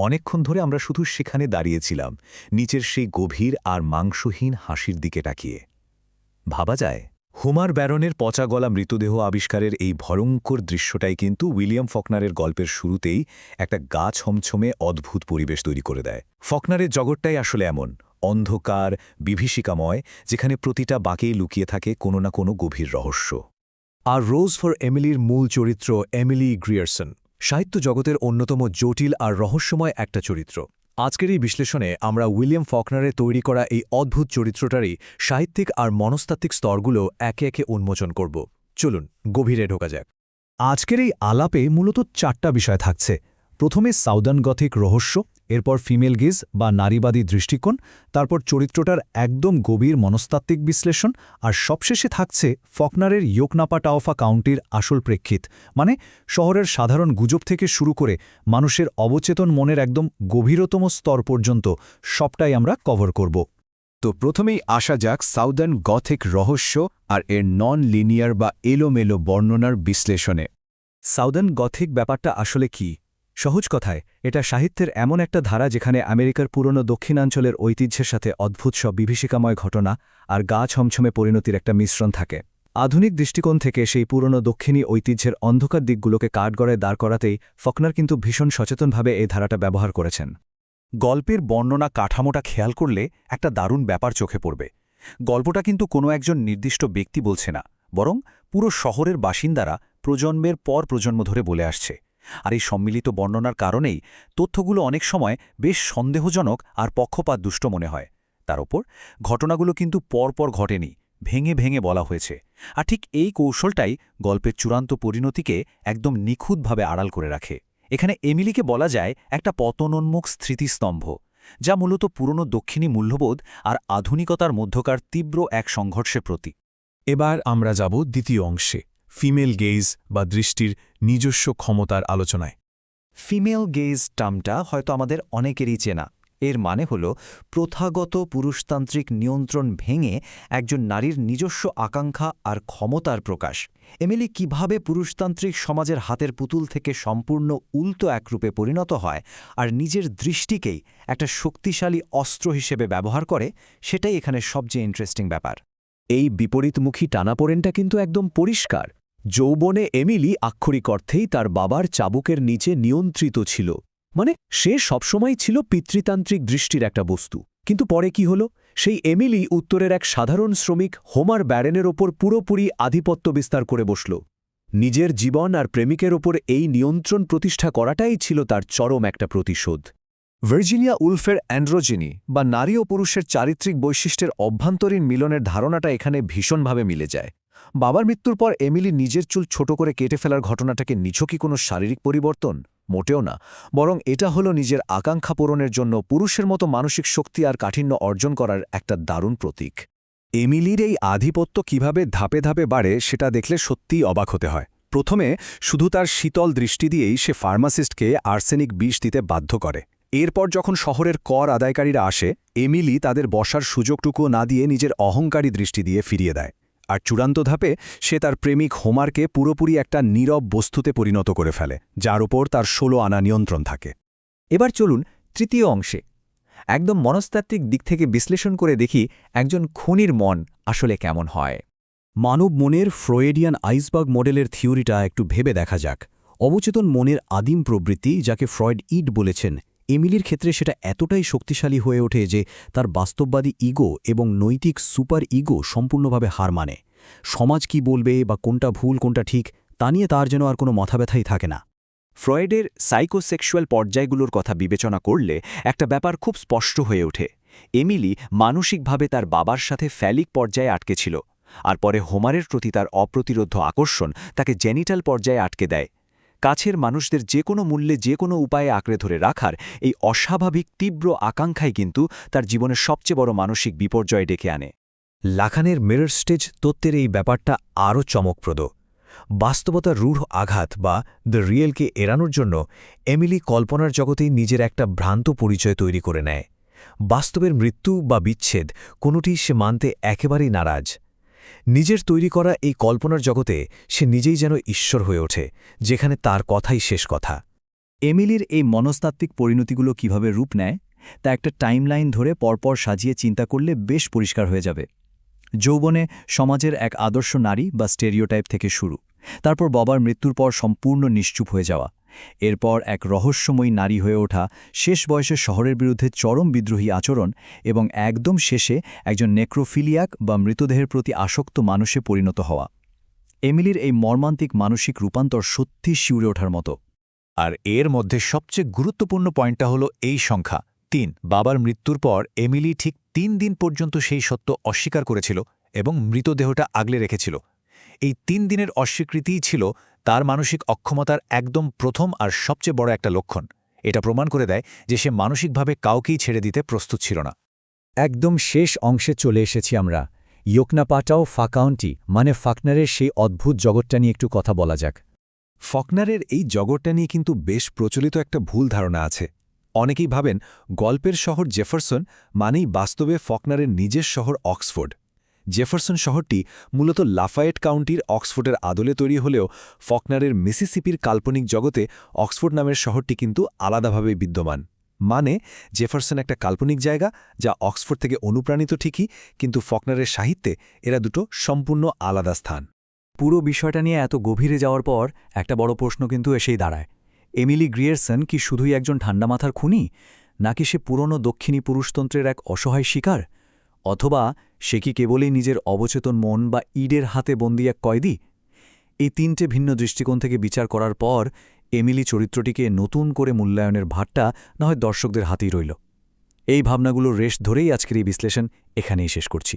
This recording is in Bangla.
অনেকক্ষণ ধরে আমরা শুধু সেখানে দাঁড়িয়েছিলাম, নিচের সেই গভীর আর মাংসহীন হাসির দিকে তাকিয়ে। ভাবা যায়, হোমার ব্যারনের পচা গলা মৃতদেহ আবিষ্কারের এই ভয়ঙ্কর দৃশ্যটাই কিন্তু উইলিয়াম ফকনারের গল্পের শুরুতেই একটা গা ছমছমে অদ্ভুত পরিবেশ তৈরি করে দেয়। ফকনারের জগৎটাই আসলে এমন অন্ধকার, বিভীষিকাময়, যেখানে প্রতিটা বাঁকেই লুকিয়ে থাকে কোনো না কোনো গভীর রহস্য। আর রোজ ফর এমিলির মূল চরিত্র এমিলি গ্রিয়ারসন, সাহিত্য জগতের অন্যতম জটিল আর রহস্যময় একটা চরিত্র। আজকের এই বিশ্লেষণে আমরা উইলিয়াম ফকনারের তৈরি করা এই অদ্ভুত চরিত্রটারই সাহিত্যিক আর মনস্তাত্ত্বিক স্তরগুলো একে একে উন্মোচন করব। চলুন গভীরে ঢোকা যাক। আজকের এই আলাপে মূলত 4টা বিষয় থাকছে। প্রথমে সাউদার্ন গথিক রহস্য, এরপর ফিমেল গেজ বা নারীবাদী দৃষ্টিকোণ, তারপর চরিত্রটার একদম গভীর মনস্তাত্ত্বিক বিশ্লেষণ, আর সবশেষে থাকছে ফকনারের ইয়োকনাপাটাওফা কাউন্টির আসল প্রেক্ষিত, মানে শহরের সাধারণ গুজব থেকে শুরু করে মানুষের অবচেতন মনের একদম গভীরতম স্তর পর্যন্ত সবটাই আমরা কভার করব। তো প্রথমেই আসা যাক সাউদার্ন গথিক রহস্য আর এর নন লিনিয়ার বা এলোমেলো বর্ণনার বিশ্লেষণে। সাউদার্ন গথিক ব্যাপারটা আসলে কি? সহজ কথায়, এটা সাহিত্যের এমন একটা ধারা যেখানে আমেরিকার পুরনো দক্ষিণাঞ্চলের ঐতিহ্যের সাথে অদ্ভুত সব বিভীষিকাময় ঘটনা আর গা ছমছমে পরিণতির একটা মিশ্রণ থাকে। আধুনিক দৃষ্টিকোণ থেকে সেই পুরনো দক্ষিণী ঐতিহ্যের অন্ধকার দিকগুলোকে কাঠগড়ায় দাঁড় করাতেই ফকনার কিন্তু ভীষণ সচেতনভাবে এই ধারাটা ব্যবহার করেছেন। গল্পের বর্ণনা কাঠামোটা খেয়াল করলে একটা দারুণ ব্যাপার চোখে পড়বে। গল্পটা কিন্তু কোনো একজন নির্দিষ্ট ব্যক্তি বলছে না, বরং পুরো শহরের বাসিন্দারা প্রজন্মের পর প্রজন্ম ধরে বলে আসছে। আর এই সম্মিলিত বর্ণনার কারণেই তথ্যগুলো অনেক সময় বেশ সন্দেহজনক আর পক্ষপাতদুষ্ট মনে হয়। তার ওপর ঘটনাগুলো কিন্তু পরপর ঘটেনি, ভেঙে ভেঙে বলা হয়েছে। আর ঠিক এই কৌশলটাই গল্পের চূড়ান্ত পরিণতিকে একদম নিখুঁতভাবে আড়াল করে রাখে। এখানে এমিলিকে বলা যায় একটা পতনোন্মুখ স্মৃতিস্তম্ভ, যা মূলত পুরনো দক্ষিণী মূল্যবোধ আর আধুনিকতার মধ্যকার তীব্র এক সংঘর্ষের প্রতীক। এবার আমরা যাব দ্বিতীয় অংশে, ফিমেল গেজ বা দৃষ্টির নিজস্ব ক্ষমতার আলোচনায়। ফিমেল গেজ টার্মটা হয়তো আমাদের অনেকেরই চেনা। এর মানে হল প্রথাগত পুরুষতান্ত্রিক নিয়ন্ত্রণ ভেঙে একজন নারীর নিজস্ব আকাঙ্ক্ষা আর ক্ষমতার প্রকাশ। এমিলি কিভাবে পুরুষতান্ত্রিক সমাজের হাতের পুতুল থেকে সম্পূর্ণ উল্টো এক রূপে পরিণত হয় আর নিজের দৃষ্টিকেই একটা শক্তিশালী অস্ত্র হিসেবে ব্যবহার করে, সেটাই এখানে সবচেয়ে ইন্টারেস্টিং ব্যাপার। এই বিপরীতমুখী টানাপোড়েনটা কিন্তু একদম পরিষ্কার। যৌবনে এমিলি আক্ষরিক অর্থেই তার বাবার চাবুকের নিচে নিয়ন্ত্রিত ছিল, মানে সে সবসময় ছিল পিতৃতান্ত্রিক দৃষ্টির একটা বস্তু। কিন্তু পরে কি হল? সেই এমিলি উত্তরের এক সাধারণ শ্রমিক হোমার ব্যারেনের ওপর পুরোপুরি আধিপত্য বিস্তার করে বসল। নিজের জীবন আর প্রেমিকের ওপর এই নিয়ন্ত্রণ প্রতিষ্ঠা করাটাই ছিল তার চরম একটা প্রতিশোধ। ভার্জিনিয়া উলফের অ্যান্ড্রোজিনি বা নারী ও পুরুষের চারিত্রিক বৈশিষ্ট্যের অভ্যন্তরীণ মিলনের ধারণাটা এখানে ভীষণভাবে মিলে যায়। বাবার মৃত্যুর পর এমিলি নিজের চুল ছোট করে কেটে ফেলার ঘটনাটাকে নিছকই কোনো শারীরিক পরিবর্তন? মোটেও না, বরং এটা হলো নিজের আকাঙ্ক্ষা পূরণের জন্য পুরুষের মতো মানসিক শক্তি আর কাঠিন্য অর্জন করার একটা দারুণ প্রতীক। এমিলির এই আধিপত্য কিভাবে ধাপে ধাপে বাড়ে সেটা দেখলে সত্যিই অবাক হতে হয়। প্রথমে শুধু তার শীতল দৃষ্টি দিয়েই সে ফার্মাসিস্টকে আর্সেনিক বিষ দিতে বাধ্য করে। এরপর যখন শহরের কর আদায়কারীরা আসে, এমিলি তাদের বসার সুযোগটুকু না দিয়ে নিজের অহংকারী দৃষ্টি দিয়ে ফিরিয়ে দেয়। আর চূড়ান্ত ধাপে সে তার প্রেমিক হোমারকে পুরোপুরি একটা নীরব বস্তুতে পরিণত করে ফেলে, যার ওপর তার 16 আনা নিয়ন্ত্রণ থাকে। এবার চলুন তৃতীয় অংশে একদম মনস্তাত্ত্বিক দিক থেকে বিশ্লেষণ করে দেখি একজন খুনির মন আসলে কেমন হয়। মানব মনের ফ্রয়েডিয়ান আইসবার্গ মডেলের থিওরিটা একটু ভেবে দেখা যাক। অবচেতন মনের আদিম প্রবৃত্তি, যাকে ফ্রয়েড ইড বলেছেন, এমিলির ক্ষেত্রে সেটা এতটাই শক্তিশালী হয়ে ওঠে যে তার বাস্তববাদী ইগো এবং নৈতিক সুপার ইগো সম্পূর্ণভাবে হার মানে। সমাজ কি বলবে বা কোনটা ভুল কোনটা ঠিক তা নিয়ে তার যেন আর কোনো মাথাব্যথাই থাকে না। ফ্রয়েডের সাইকোসেক্সুয়াল পর্যায়গুলোর কথা বিবেচনা করলে একটা ব্যাপার খুব স্পষ্ট হয়ে ওঠে। এমিলি মানসিকভাবে তার বাবার সাথে ফ্যালিক পর্যায়ে আটকে ছিল, আর পরে হোমারের প্রতি তার অপ্রতিরোধ্য আকর্ষণ তাকে জেনিটাল পর্যায়ে আটকে দেয়। কাছের মানুষদের যে কোনো মূল্যে যে কোনো উপায়ে আঁকড়ে ধরে রাখার এই অস্বাভাবিক তীব্র আকাঙ্ক্ষাই কিন্তু তার জীবনের সবচেয়ে বড় মানসিক বিপর্যয় ডেকে আনে। লাখানের মিরর স্টেজ তত্ত্বের এই ব্যাপারটা আরও চমকপ্রদ। বাস্তবতার রূঢ় আঘাত বা দ্য রিয়েলকে এড়ানোর জন্য এমিলি কল্পনার জগতেই নিজের একটা ভ্রান্ত পরিচয় তৈরি করে নেয়। বাস্তবের মৃত্যু বা বিচ্ছেদ কোনোটি সে মানতে একেবারেই নারাজ। নিজের তৈরি করা এই কল্পনার জগতে সে নিজেই যেন ঈশ্বর হয়ে ওঠে, যেখানে তার কথাই শেষ কথা। এমিলির এই মনস্তাত্ত্বিক পরিণতিগুলো কিভাবে রূপ নেয় তা একটা টাইমলাইন ধরে পরপর সাজিয়ে চিন্তা করলে বেশ পরিষ্কার হয়ে যাবে। যৌবনে সমাজের এক আদর্শ নারী বা স্টেরিওটাইপ থেকে শুরু, তারপর বাবার মৃত্যুর পর সম্পূর্ণ নিশ্চুপ হয়ে যাওয়া, এরপর এক রহস্যময়ী নারী হয়ে ওঠা, শেষ বয়সে শহরের বিরুদ্ধে চরম বিদ্রোহী আচরণ এবং একদম শেষে একজন নেক্রোফিলিয়াক বা মৃতদেহের প্রতি আসক্ত মানুষে পরিণত হওয়া। এমিলির এই মর্মান্তিক মানসিক রূপান্তর সত্যি শিউরে ওঠার মতো। আর এর মধ্যে সবচেয়ে গুরুত্বপূর্ণ পয়েন্টটা হলো এই সংখ্যা ৩। বাবার মৃত্যুর পর এমিলি ঠিক ৩ দিন পর্যন্ত সেই সত্য অস্বীকার করেছিল এবং মৃতদেহটা আগলে রেখেছিল। এই ৩ দিনের অস্বীকৃতিই ছিল তার মানসিক অক্ষমতার একদম প্রথম আর সবচেয়ে বড় একটা লক্ষণ। এটা প্রমাণ করে দেয় যে সে মানসিকভাবে কাউকেই ছেড়ে দিতে প্রস্তুত ছিল না। একদম শেষ অংশে চলে এসেছি আমরা। ইয়োকনাপাটাও ফাকাউন্টি মানে ফাকনারের সেই অদ্ভুত জগৎটা নিয়ে একটু কথা বলা যাক। ফকনারের এই জগৎটা নিয়ে কিন্তু বেশ প্রচলিত একটা ভুল ধারণা আছে। অনেকেই ভাবেন গল্পের শহর জেফারসন মানেই বাস্তবে ফকনারের নিজের শহর অক্সফোর্ড। জেফারসন শহরটি মূলত লাফায়েট কাউন্টির অক্সফোর্ডের আদলে তৈরি হলেও ফকনারের মিসিসিপির কাল্পনিক জগতে অক্সফোর্ড নামের শহরটি কিন্তু আলাদাভাবে বিদ্যমান। মানে জেফারসন একটা কাল্পনিক জায়গা যা অক্সফোর্ড থেকে অনুপ্রাণিত ঠিকই, কিন্তু ফকনারের সাহিত্যে এরা দুটো সম্পূর্ণ আলাদা স্থান। পুরো বিষয়টা নিয়ে এত গভীরে যাওয়ার পর একটা বড় প্রশ্ন কিন্তু এসেই দাঁড়ায়, এমিলি গ্রিয়ারসন কি শুধুই একজন ঠান্ডা মাথার খুনি, নাকি সে পুরনো দক্ষিণী পুরুষতন্ত্রের এক অসহায় শিকার, অথবা সে কি কেবলই নিজের অবচেতন মন বা ইডের হাতে বন্দী এক কয়েদি? এই ৩টে ভিন্ন দৃষ্টিকোণ থেকে বিচার করার পর এমিলি চরিত্রটিকে নতুন করে মূল্যায়নের ভারটা না হয় দর্শকদের হাতেই রইল। এই ভাবনাগুলোর রেশ ধরেই আজকের এই বিশ্লেষণ এখানেই শেষ করছি।